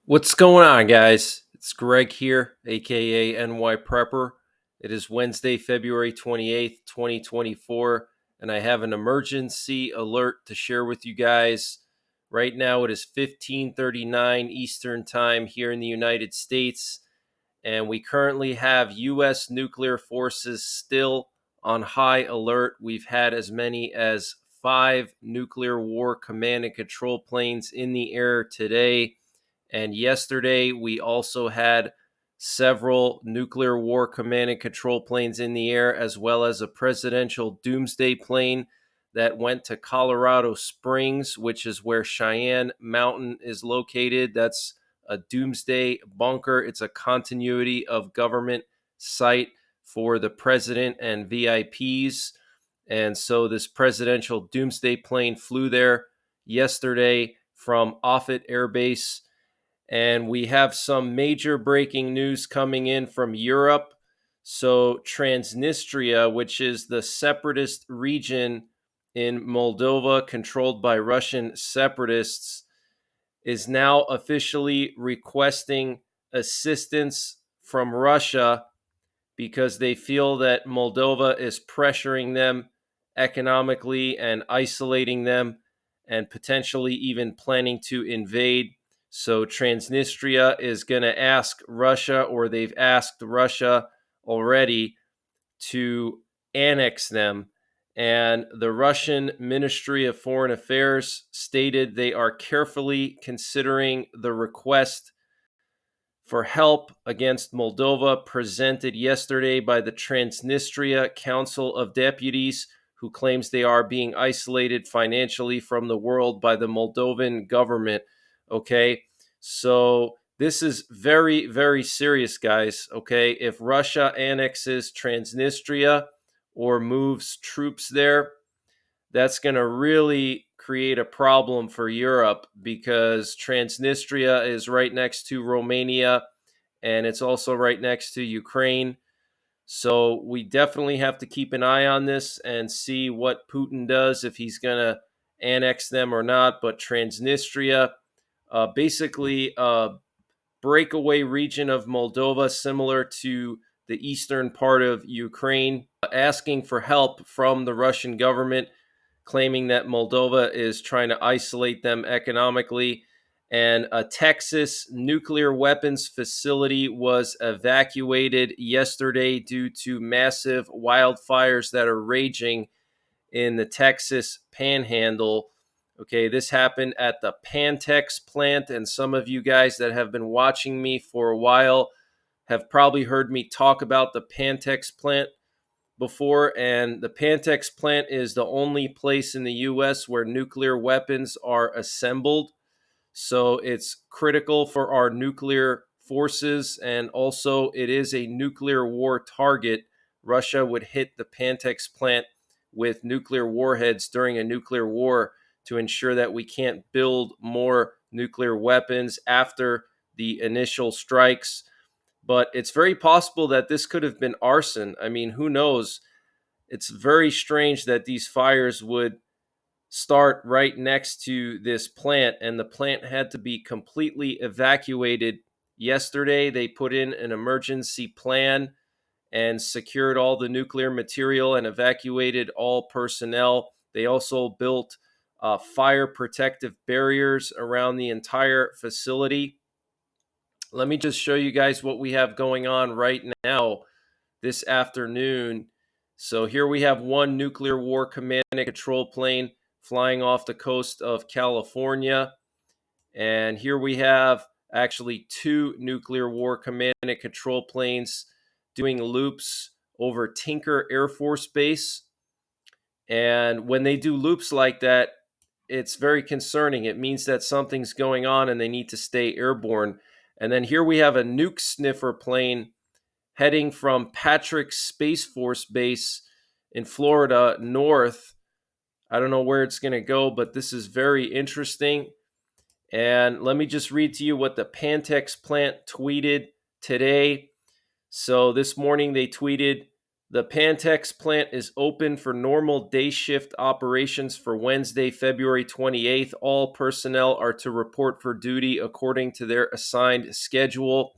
What's going on, guys? It's Greg here, aka NYPrepper. It is Wednesday, February 28th, 2024, and I have an emergency alert to share with you guys. Right now, it is 15:39 Eastern Time here in the United States, and we currently have U.S. nuclear forces still on high alert. We've had as many as 5 nuclear war command and control planes in the air today. And yesterday, we also had several nuclear war command and control planes in the air, as well as a presidential doomsday plane that went to Colorado Springs, which is where Cheyenne Mountain is located. That's a doomsday bunker. It's a continuity of government site for the president and VIPs. And so this presidential doomsday plane flew there yesterday from Offutt Air Base. And we have some major breaking news coming in from Europe. So, Transnistria, which is the separatist region in Moldova controlled by Russian separatists, is now officially requesting assistance from Russia because they feel that Moldova is pressuring them economically and isolating them and potentially even planning to invade. So Transnistria is going to ask Russia, or they've asked Russia already, to annex them. And the Russian Ministry of Foreign Affairs stated they are carefully considering the request for help against Moldova presented yesterday by the Transnistria Council of Deputies, who claims they are being isolated financially from the world by the Moldovan government. Okay, so this is very, very serious, guys. Okay, if Russia annexes Transnistria or moves troops there, that's going to really create a problem for Europe because Transnistria is right next to Romania and it's also right next to Ukraine. So we definitely have to keep an eye on this and see what Putin does, if he's going to annex them or not. But Transnistria, basically a breakaway region of Moldova, similar to the eastern part of Ukraine, asking for help from the Russian government, claiming that Moldova is trying to isolate them economically. And a Texas nuclear weapons facility was evacuated yesterday due to massive wildfires that are raging in the Texas panhandle. Okay, this happened at the Pantex plant, and some of you guys that have been watching me for a while have probably heard me talk about the Pantex plant before. And the Pantex plant is the only place in the US where nuclear weapons are assembled. So it's critical for our nuclear forces, and also it is a nuclear war target. Russia would hit the Pantex plant with nuclear warheads during a nuclear war to ensure that we can't build more nuclear weapons after the initial strikes. But it's very possible that this could have been arson. I mean, who knows? It's very strange that these fires would start right next to this plant, and the plant had to be completely evacuated yesterday. They put in an emergency plan and secured all the nuclear material and evacuated all personnel. They also built fire protective barriers around the entire facility. Let me just show you guys what we have going on right now this afternoon. So here we have one nuclear war command and control plane flying off the coast of California. And here we have actually 2 nuclear war command and control planes doing loops over Tinker Air Force Base. And when they do loops like that, it's very concerning. It means that something's going on and they need to stay airborne. And then here we have a nuke sniffer plane heading from Patrick Space Force Base in Florida north. I don't know where it's going to go, but this is very interesting. And let me just read to you what the Pantex plant tweeted today. So this morning they tweeted, The Pantex plant is open for normal day shift operations for Wednesday, February 28th. All personnel are to report for duty according to their assigned schedule.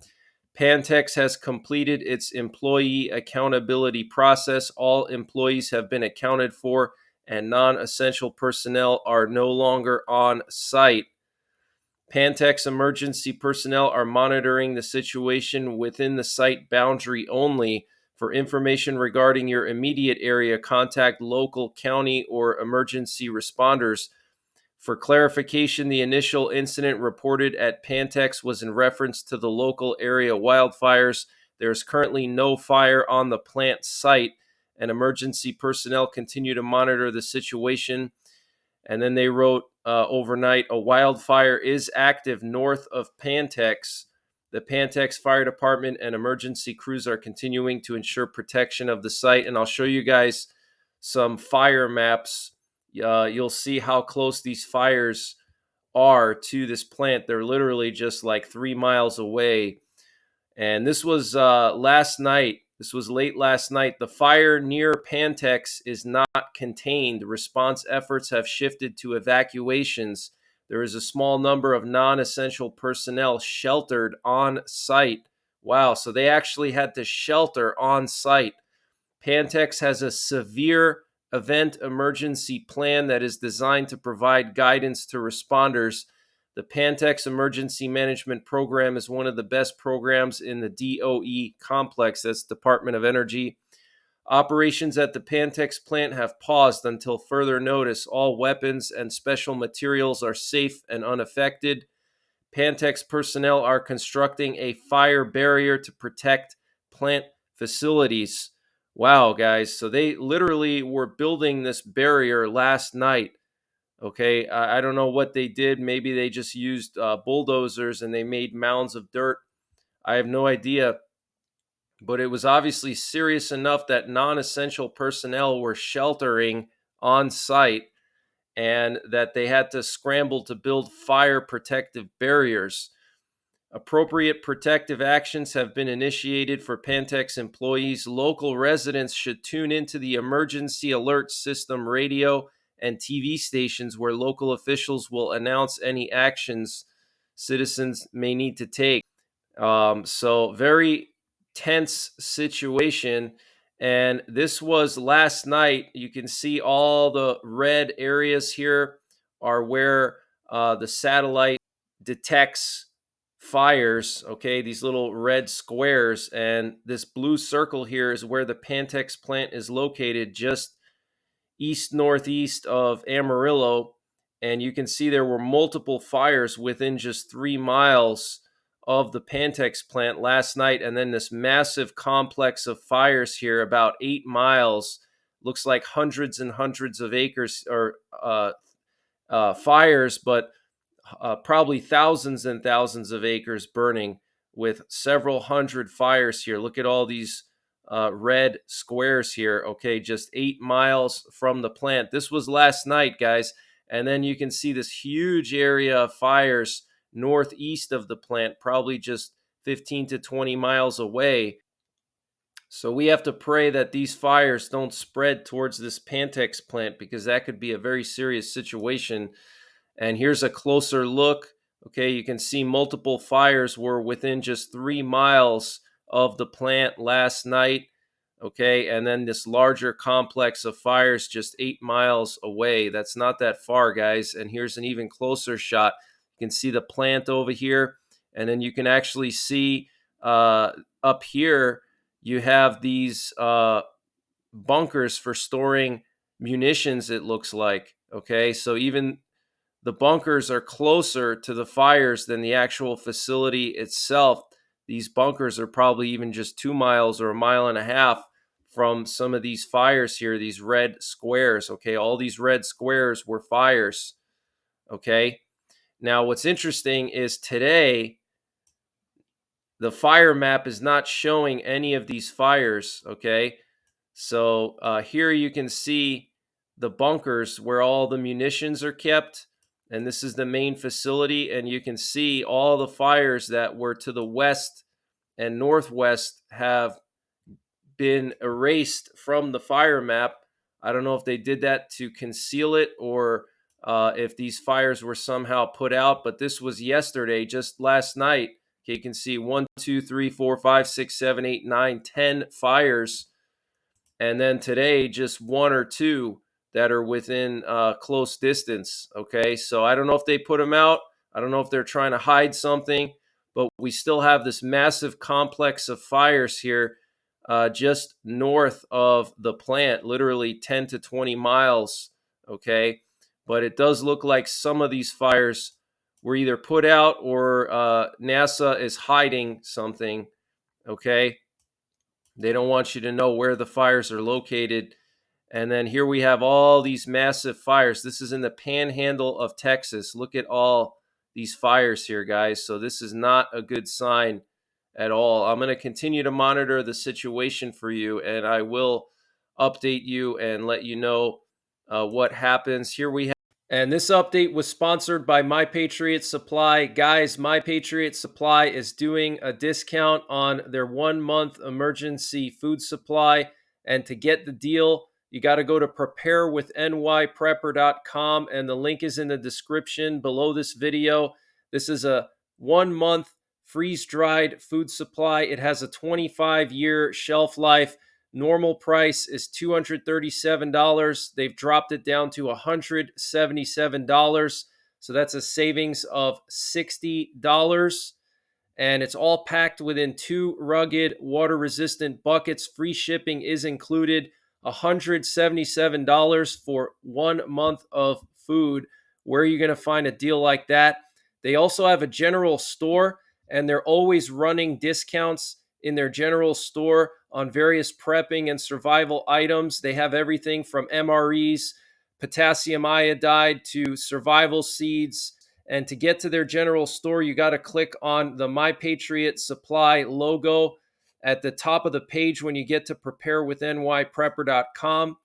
Pantex has completed its employee accountability process. All employees have been accounted for, and non-essential personnel are no longer on site. Pantex emergency personnel are monitoring the situation within the site boundary only. For information regarding your immediate area, contact local, county, or emergency responders. For clarification, the initial incident reported at Pantex was in reference to the local area wildfires. There is currently no fire on the plant site, and emergency personnel continue to monitor the situation. And then they wrote overnight, a wildfire is active north of Pantex. The Pantex Fire Department and emergency crews are continuing to ensure protection of the site. And I'll show you guys some fire maps. You'll see how close these fires are to this plant. They're literally just like 3 miles away. And this was last night. This was late last night. The fire near Pantex is not contained. Response efforts have shifted to evacuations. There is a small number of non-essential personnel sheltered on site. Wow, so they actually had to shelter on site. Pantex has a severe event emergency plan that is designed to provide guidance to responders. The Pantex Emergency Management Program is one of the best programs in the DOE complex. That's Department of Energy. Operations at the Pantex plant have paused until further notice. All weapons and special materials are safe and unaffected. Pantex personnel are constructing a fire barrier to protect plant facilities. Wow, guys. So they literally were building this barrier last night. Okay, I don't know what they did. Maybe they just used bulldozers and they made mounds of dirt. I have no idea. But it was obviously serious enough that non-essential personnel were sheltering on site and that they had to scramble to build fire protective barriers. Appropriate protective actions have been initiated for Pantex employees. Local residents should tune into the emergency alert system radio and TV stations where local officials will announce any actions citizens may need to take. So very tense situation. And this was last night. You can see all the red areas here are where the satellite detects fires. Okay, these little red squares. And this blue circle here is where the Pantex plant is located, just east northeast of Amarillo. And you can see there were multiple fires within just 3 miles of the Pantex plant last night. And then this massive complex of fires here, about 8 miles, looks like hundreds and hundreds of acres or fires, but probably thousands and thousands of acres burning with several hundred fires here. Look at all these red squares here. Okay, just 8 miles from the plant. This was last night, guys. And then you can see this huge area of fires northeast of the plant, probably just 15 to 20 miles away. So we have to pray that these fires don't spread towards this Pantex plant, because that could be a very serious situation. And here's a closer look. Okay, you can see multiple fires were within just 3 miles of the plant last night. Okay, and then this larger complex of fires just 8 miles away. That's not that far, guys. And here's an even closer shot. You can see the plant over here, and then you can actually see up here, you have these bunkers for storing munitions, it looks like. Okay, so even the bunkers are closer to the fires than the actual facility itself. These bunkers are probably even just 2 miles or a mile and a half from some of these fires here, these red squares. Okay, all these red squares were fires. Okay, now what's interesting is today, the fire map is not showing any of these fires. Okay, so here you can see the bunkers where all the munitions are kept. And this is the main facility. And you can see all the fires that were to the west and northwest have been erased from the fire map. I don't know if they did that to conceal it or if these fires were somehow put out, but this was yesterday, just last night. Okay, you can see 1, 2, 3, 4, 5, 6, 7, 8, 9, 10 fires. And then today, just 1 or 2 that are within close distance. Okay, so I don't know if they put them out. I don't know if they're trying to hide something, but we still have this massive complex of fires here just north of the plant, literally 10 to 20 miles. Okay, but it does look like some of these fires were either put out or NASA is hiding something. Okay, they don't want you to know where the fires are located. And then here we have all these massive fires. This is in the panhandle of Texas. Look at all these fires here, guys. So this is not a good sign at all. I'm going to continue to monitor the situation for you, and I will update you and let you know what happens. Here we have. And this update was sponsored by Patriot Supply. Guys, Patriot Supply is doing a discount on their 1-month emergency food supply. And to get the deal, you got to go to preparewithnyprepper.com, and the link is in the description below this video. This is a 1-month freeze-dried food supply. It has a 25-year shelf life. Normal price is $237. They've dropped it down to $177. So that's a savings of $60. And it's all packed within 2 rugged, water-resistant buckets. Free shipping is included. $177 for 1 month of food. Where are you going to find a deal like that? They also have a general store, and they're always running discounts in their general store on various prepping and survival items. They have everything from MREs, potassium iodide, to survival seeds. And to get to their general store, you got to click on the Patriot Supply logo at the top of the page when you get to preparewithnyprepper.com.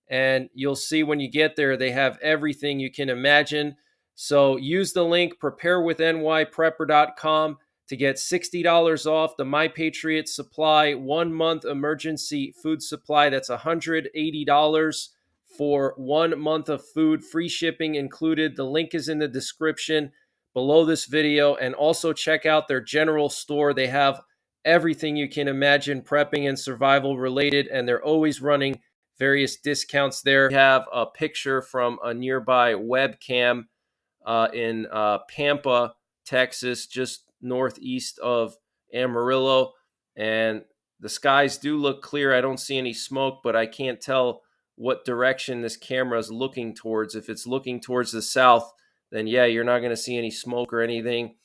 And you'll see when you get there, they have everything you can imagine. So use the link preparewithnyprepper.com to get $60 off the Patriot Supply 1-month emergency food supply. That's $180 for 1 month of food, free shipping included. The link is in the description below this video. And also check out their general store. They have everything you can imagine prepping and survival related, and they're always running various discounts there. We have a picture from a nearby webcam in Pampa, Texas, just northeast of Amarillo. And the skies do look clear. I don't see any smoke, but I can't tell what direction this camera is looking towards. If it's looking towards the south, then yeah, you're not going to see any smoke or anything.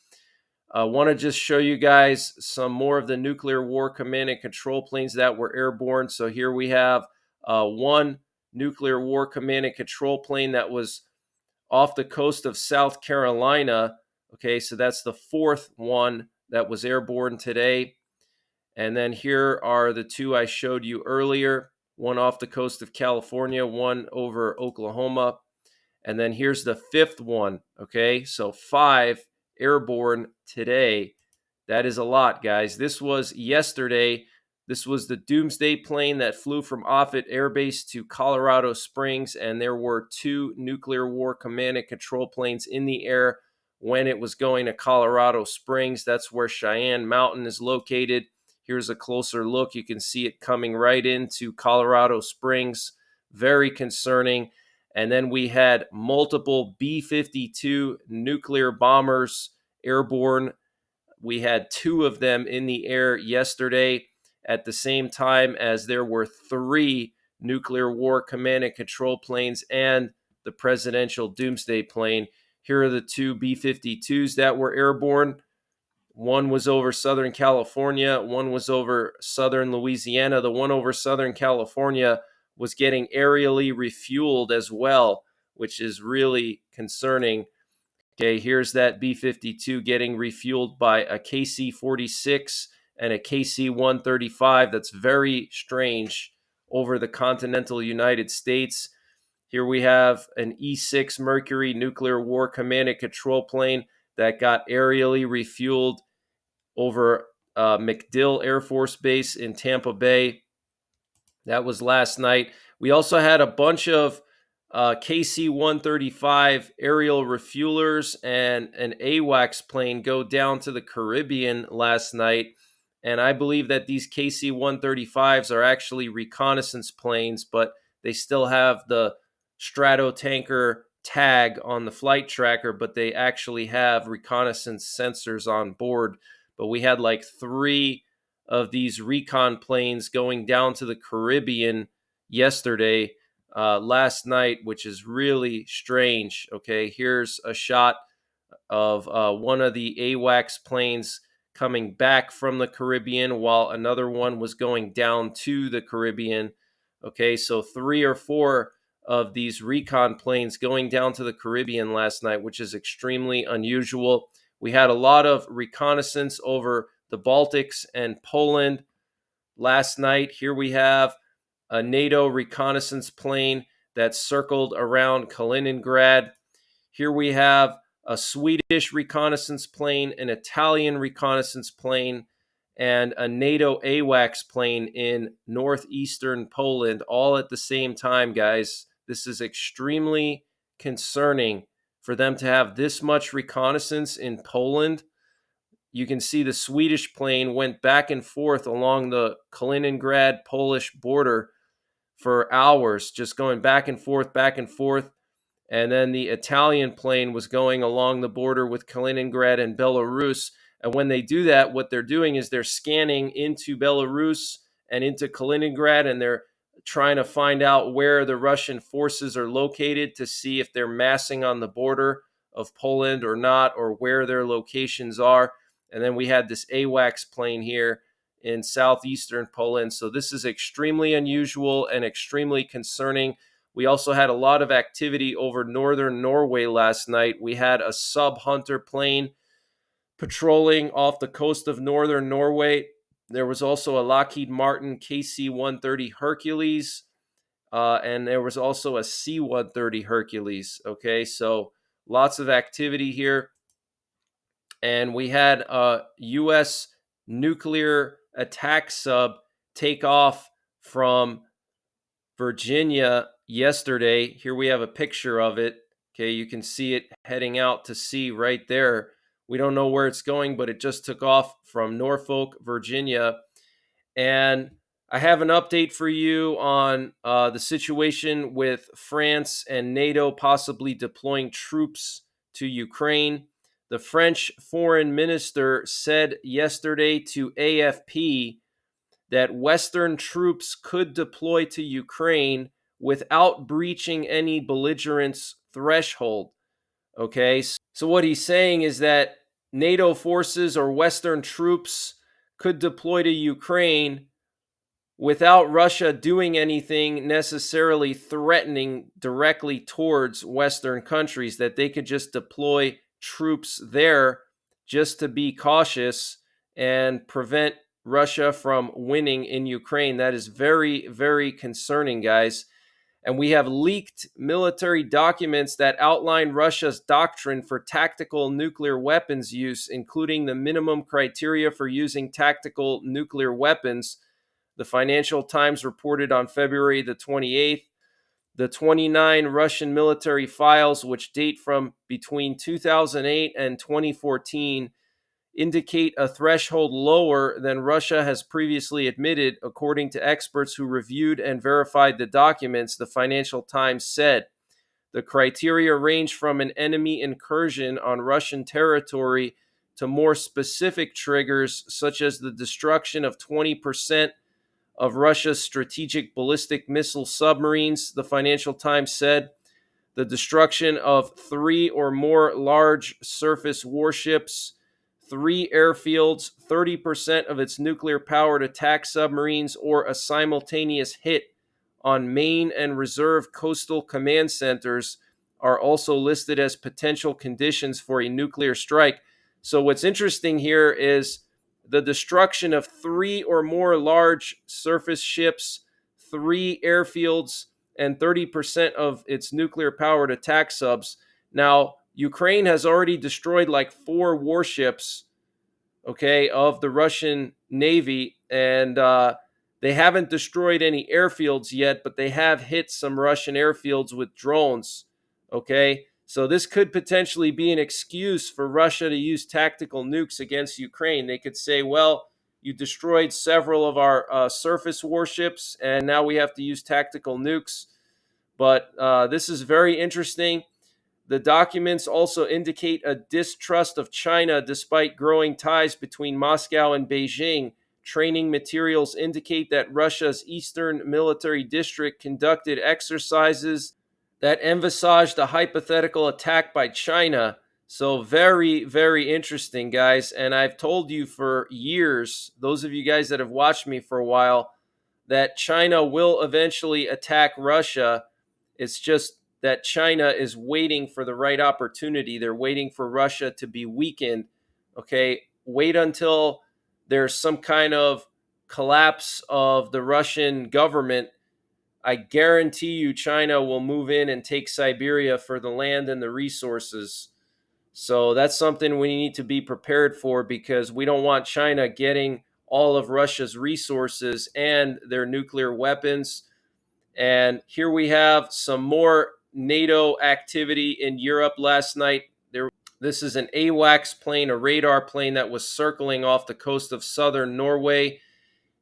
I want to just show you guys some more of the nuclear war command and control planes that were airborne. So here we have one nuclear war command and control plane that was off the coast of South Carolina. Okay, so that's the 4th one that was airborne today. And then here are the 2 I showed you earlier, one off the coast of California, one over Oklahoma. And then here's the 5th one. Okay, so 5 airborne today. That is a lot, guys. This was yesterday. This was the Doomsday plane that flew from Offutt Air Base to Colorado Springs, and there were 2 nuclear war command and control planes in the air when it was going to Colorado Springs. That's where Cheyenne Mountain is located. Here's a closer look. You can see it coming right into Colorado Springs. Very concerning. And then we had multiple B-52 nuclear bombers airborne. We had 2 of them in the air yesterday at the same time as there were 3 nuclear war command and control planes and the presidential Doomsday plane. Here are the 2 B-52s that were airborne. One was over Southern California. One was over Southern Louisiana. The one over Southern California was getting aerially refueled as well, which is really concerning. Okay, here's that B-52 getting refueled by a KC-46 and a KC-135. That's very strange over the continental United States. Here we have an E-6 Mercury nuclear war command and control plane that got aerially refueled over MacDill Air Force Base in Tampa Bay. That was last night. We also had a bunch of KC-135 aerial refuelers and an AWACS plane go down to the Caribbean last night. And I believe that these KC-135s are actually reconnaissance planes, but they still have the Stratotanker tag on the flight tracker, but they actually have reconnaissance sensors on board. But we had like 3 of these recon planes going down to the Caribbean yesterday, last night, which is really strange. Okay, here's a shot of one of the AWACS planes coming back from the Caribbean while another one was going down to the Caribbean. Okay, so 3 or 4 of these recon planes going down to the Caribbean last night, which is extremely unusual. We had a lot of reconnaissance over the Baltics and Poland last night. Here we have a NATO reconnaissance plane that circled around Kaliningrad. Here we have a Swedish reconnaissance plane, an Italian reconnaissance plane, and a NATO AWACS plane in northeastern Poland, all at the same time, guys. This is extremely concerning for them to have this much reconnaissance in Poland. You can see the Swedish plane went back and forth along the Kaliningrad Polish border for hours, just going back and forth, back and forth. And then the Italian plane was going along the border with Kaliningrad and Belarus. And when they do that, what they're doing is they're scanning into Belarus and into Kaliningrad, and they're trying to find out where the Russian forces are located to see if they're massing on the border of Poland or not, or where their locations are. And then we had this AWACS plane here in southeastern Poland. So this is extremely unusual and extremely concerning. We also had a lot of activity over northern Norway last night. We had a sub Hunter plane patrolling off the coast of northern Norway. There was also a Lockheed Martin KC-130 Hercules, and there was also a C-130 Hercules. Okay, so lots of activity here. And we had a U.S. nuclear attack sub take off from Virginia yesterday. Here we have a picture of it. Okay, you can see it heading out to sea right there. We don't know where it's going, but it just took off from Norfolk, Virginia. And I have an update for you on the situation with France and NATO possibly deploying troops to Ukraine. The French foreign minister said yesterday to AFP that Western troops could deploy to Ukraine without breaching any belligerence threshold. Okay, so what he's saying is that NATO forces or Western troops could deploy to Ukraine without Russia doing anything necessarily threatening directly towards Western countries, that they could just deploy troops there just to be cautious and prevent Russia from winning in Ukraine. That is very, very concerning, guys. And we have leaked military documents that outline Russia's doctrine for tactical nuclear weapons use, including the minimum criteria for using tactical nuclear weapons. The Financial Times reported on February the 28th. The 29 Russian military files, which date from between 2008 and 2014, indicate a threshold lower than Russia has previously admitted, according to experts who reviewed and verified the documents, the Financial Times said. The criteria range from an enemy incursion on Russian territory to more specific triggers, such as the destruction of 20% of Russia's strategic ballistic missile submarines, the Financial Times said. The destruction of 3 or more large surface warships, 3 airfields, 30% of its nuclear-powered attack submarines, or a simultaneous hit on main and reserve coastal command centers are also listed as potential conditions for a nuclear strike. So what's interesting here is the destruction of 3 or more large surface ships, 3 airfields, and 30% of its nuclear-powered attack subs. Now, Ukraine has already destroyed like 4 warships, okay, of the Russian Navy, and They haven't destroyed any airfields yet, but they have hit some Russian airfields with drones. Okay, so this could potentially be an excuse for Russia to use tactical nukes against Ukraine. They could say, well, you destroyed several of our surface warships, and now we have to use tactical nukes. But this is very interesting. The documents also indicate a distrust of China despite growing ties between Moscow and Beijing. Training materials indicate that Russia's Eastern Military District conducted exercises that envisaged a hypothetical attack by China. So, very, very interesting, guys. And I've told you for years, those of you guys that have watched me for a while, that China will eventually attack Russia. It's just that China is waiting for the right opportunity. They're waiting for Russia to be weakened. Okay, wait until there's some kind of collapse of the Russian government. I guarantee you China will move in and take Siberia for the land and the resources. So that's something we need to be prepared for, because we don't want China getting all of Russia's resources and their nuclear weapons. And here we have some more NATO activity in Europe last night. This is an AWACS plane, a radar plane that was circling off the coast of southern Norway.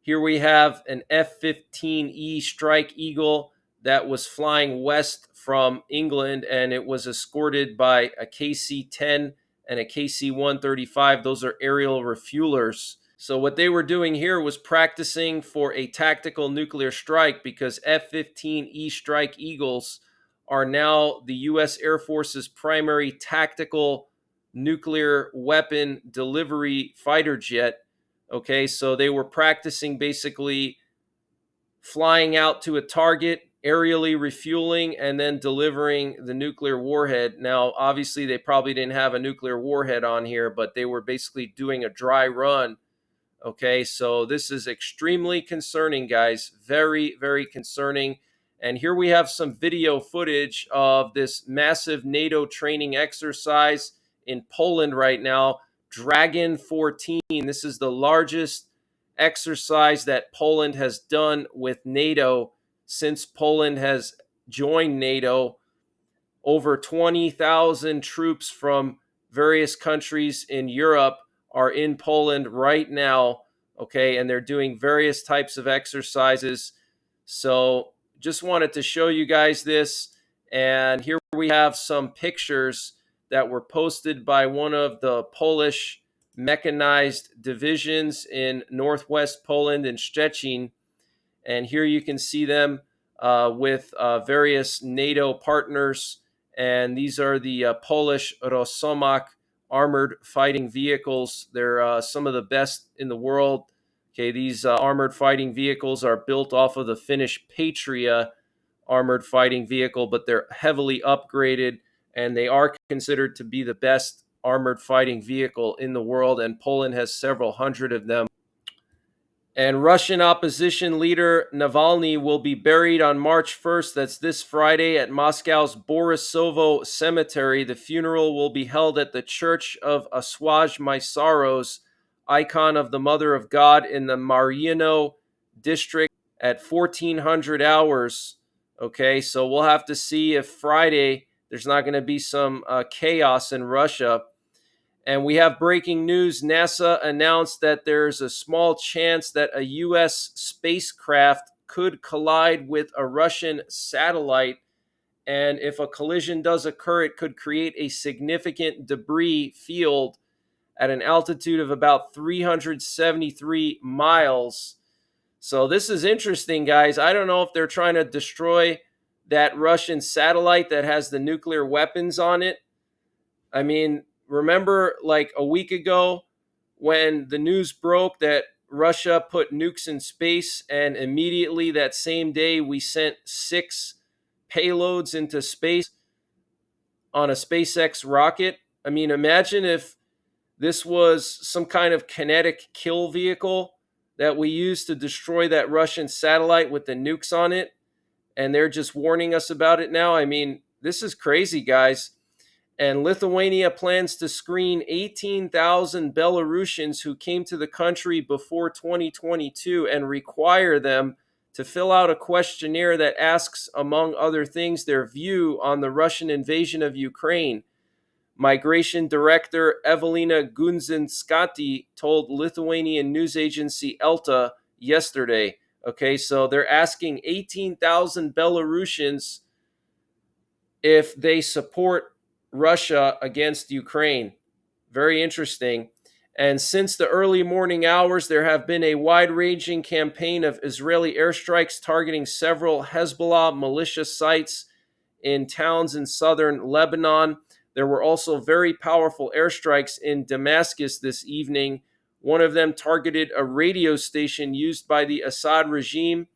Here we have an F-15E Strike Eagle that was flying west from England, and it was escorted by a KC-10 and a KC-135. Those are aerial refuelers. So what they were doing here was practicing for a tactical nuclear strike, because F-15E Strike Eagles are now the U.S. Air Force's primary tactical nuclear weapon delivery fighter jet. Okay, so they were practicing basically flying out to a target, aerially refueling, and then delivering the nuclear warhead. Now, obviously, they probably didn't have a nuclear warhead on here, but they were basically doing a dry run. Okay, so this is extremely concerning, guys. Very, very concerning. And here we have some video footage of this massive NATO training exercise in Poland right now. Dragon 14. This is the largest exercise that Poland has done with NATO since Poland has joined NATO. Over 20,000 troops from various countries in Europe are in Poland right now, okay, and they're doing various types of exercises. So just wanted to show you guys this. And here we have some pictures that were posted by one of the Polish mechanized divisions in northwest Poland in Szczecin. And here you can see them with various NATO partners. And these are the Polish Rosomak armored fighting vehicles. They're some of the best in the world. Okay, these armored fighting vehicles are built off of the Finnish Patria armored fighting vehicle, but they're heavily upgraded, and they are considered to be the best armored fighting vehicle in the world, and Poland has several hundred of them. And Russian opposition leader Navalny will be buried on March 1st. That's this Friday at Moscow's Borisovo Cemetery. The funeral will be held at the Church of Aswaj Mysaros, icon of the Mother of God, in the Mariano district at 1400 hours. Okay, so we'll have to see if Friday there's not going to be some chaos in Russia. And we have breaking news. NASA announced that there's a small chance that a U.S. spacecraft could collide with a Russian satellite. And if a collision does occur, it could create a significant debris field at an altitude of about 373 miles. So this is interesting, guys. I don't know if they're trying to destroy that Russian satellite that has the nuclear weapons on it. I mean, remember like a week ago when the news broke that Russia put nukes in space, and immediately that same day we sent 6 payloads into space on a SpaceX rocket? I mean, imagine if this was some kind of kinetic kill vehicle that we used to destroy that Russian satellite with the nukes on it, and they're just warning us about it now. I mean, this is crazy, guys. And Lithuania plans to screen 18,000 Belarusians who came to the country before 2022 and require them to fill out a questionnaire that asks, among other things, their view on the Russian invasion of Ukraine. Migration Director Evelina Gudzinskati told Lithuanian news agency Elta yesterday. Okay, so they're asking 18,000 Belarusians if they support Russia against Ukraine. Very interesting. And since the early morning hours, there have been a wide ranging campaign of Israeli airstrikes targeting several Hezbollah militia sites in towns in southern Lebanon. There were also very powerful airstrikes in Damascus this evening. One of them targeted a radio station used by the Assad regime,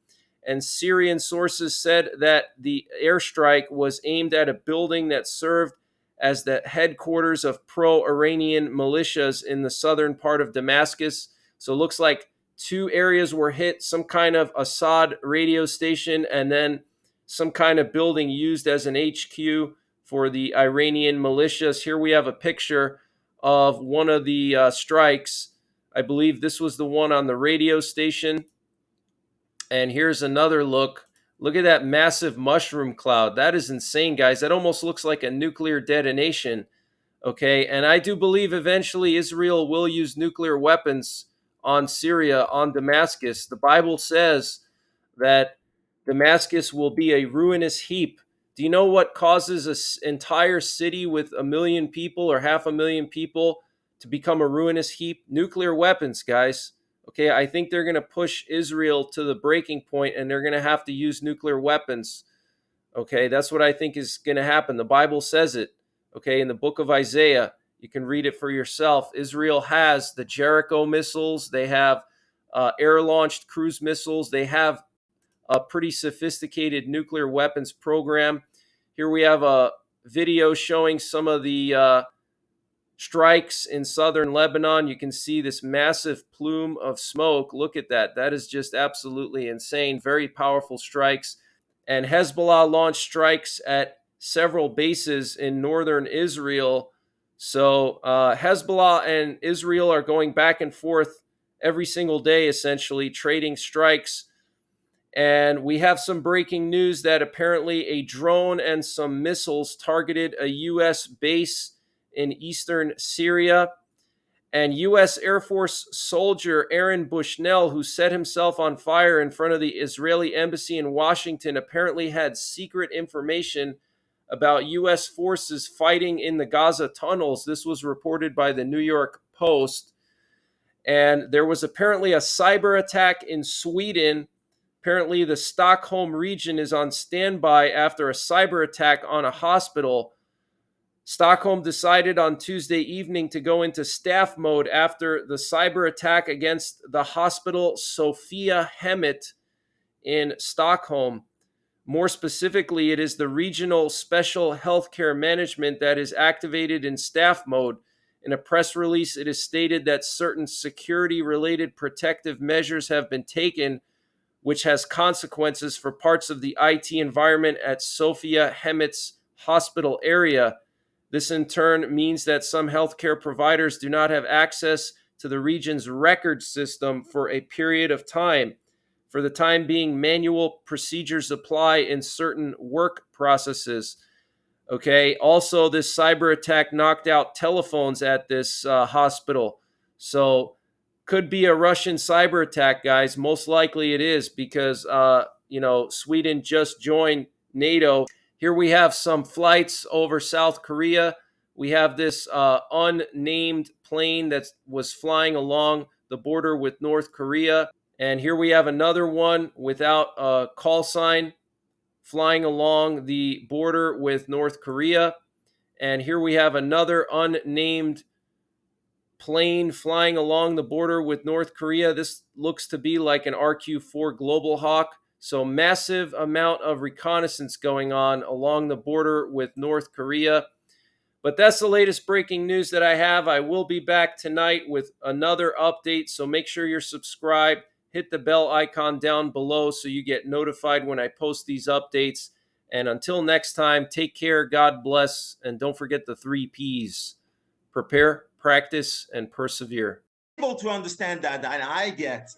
and Syrian sources said that the airstrike was aimed at a building that served as the headquarters of pro-Iranian militias in the southern part of Damascus. So it looks like two areas were hit, some kind of Assad radio station and then some kind of building used as an HQ for the Iranian militias. Here we have a picture of one of the strikes. I believe this was the one on the radio station. And here's another look. Look at that massive mushroom cloud. That is insane, guys. That almost looks like a nuclear detonation. Okay, and I do believe eventually Israel will use nuclear weapons on Syria, on Damascus. The Bible says that Damascus will be a ruinous heap. Do you know what causes an entire city with 1 million people or 500,000 people to become a ruinous heap? Nuclear weapons, guys. Okay, I think they're going to push Israel to the breaking point and they're going to have to use nuclear weapons. Okay, that's what I think is going to happen. The Bible says it. Okay, in the book of Isaiah, you can read it for yourself. Israel has the Jericho missiles, they have air launched cruise missiles, they have a pretty sophisticated nuclear weapons program. Here we have a video showing some of the strikes in southern Lebanon. You can see this massive plume of smoke. Look at that. That is just absolutely insane. Very powerful strikes. And Hezbollah launched strikes at several bases in northern Israel. So Hezbollah and Israel are going back and forth every single day, essentially, trading strikes. And we have some breaking news that apparently a drone and some missiles targeted a U.S. base in eastern Syria. And U.S. Air Force soldier Aaron Bushnell, who set himself on fire in front of the Israeli embassy in Washington, apparently had secret information about U.S. forces fighting in the Gaza tunnels. This was reported by the New York Post. And there was apparently a cyber attack in Sweden. Apparently, the Stockholm region is on standby after a cyber attack on a hospital. Stockholm decided on Tuesday evening to go into staff mode after the cyber attack against the hospital Sophia Hemmet in Stockholm. More specifically, it is the regional special healthcare management that is activated in staff mode. In a press release, it is stated that certain security-related protective measures have been taken, which has consequences for parts of the IT environment at Sophia Hemmet's hospital area. This in turn means that some healthcare providers do not have access to the region's record system for a period of time. For the time being, manual procedures apply in certain work processes. Okay, also this cyber attack knocked out telephones at this hospital. So could be a Russian cyber attack, guys. Most likely it is because, Sweden just joined NATO. Here we have some flights over South Korea. We have this unnamed plane that was flying along the border with North Korea. And here we have another one without a call sign flying along the border with North Korea. And here we have another unnamed plane flying along the border with North Korea. This looks to be like an RQ-4 Global Hawk. So massive amount of reconnaissance going on along the border with North Korea. But that's the latest breaking news that I have. I will be back tonight with another update. So make sure you're subscribed. Hit the bell icon down below so you get notified when I post these updates. And until next time, take care, God bless, and don't forget the 3 Ps: prepare, practice, and persevere. Able to understand that, and I get,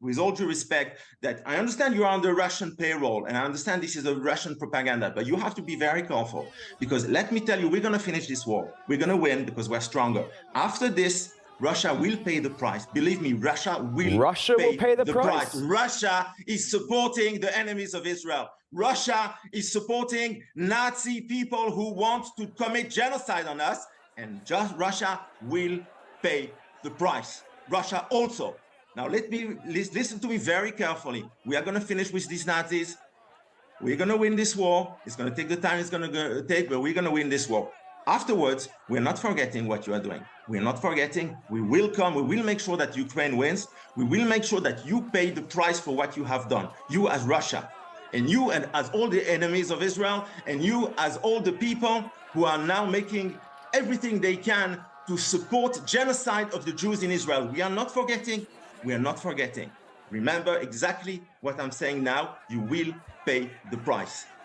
with all due respect, that I understand you're on the Russian payroll, and I understand this is a Russian propaganda, but you have to be very careful, because let me tell you, we're going to finish this war. We're going to win because we're stronger. After this, Russia will pay the price. Believe me, Russia will pay the price. Russia is supporting the enemies of Israel. Russia is supporting Nazi people who want to commit genocide on us, and just Russia will pay the price. Russia also. Now, listen to me very carefully. We are going to finish with these Nazis. We're going to win this war. It's going to take the time it's going to take, but we're going to win this war. Afterwards, we're not forgetting what you are doing. We're not forgetting. We will come. We will make sure that Ukraine wins. We will make sure that you pay the price for what you have done. You as Russia, and you and as all the enemies of Israel, and you as all the people who are now making everything they can to support genocide of the Jews in Israel. We are not forgetting. We are not forgetting. Remember exactly what I'm saying now. You will pay the price.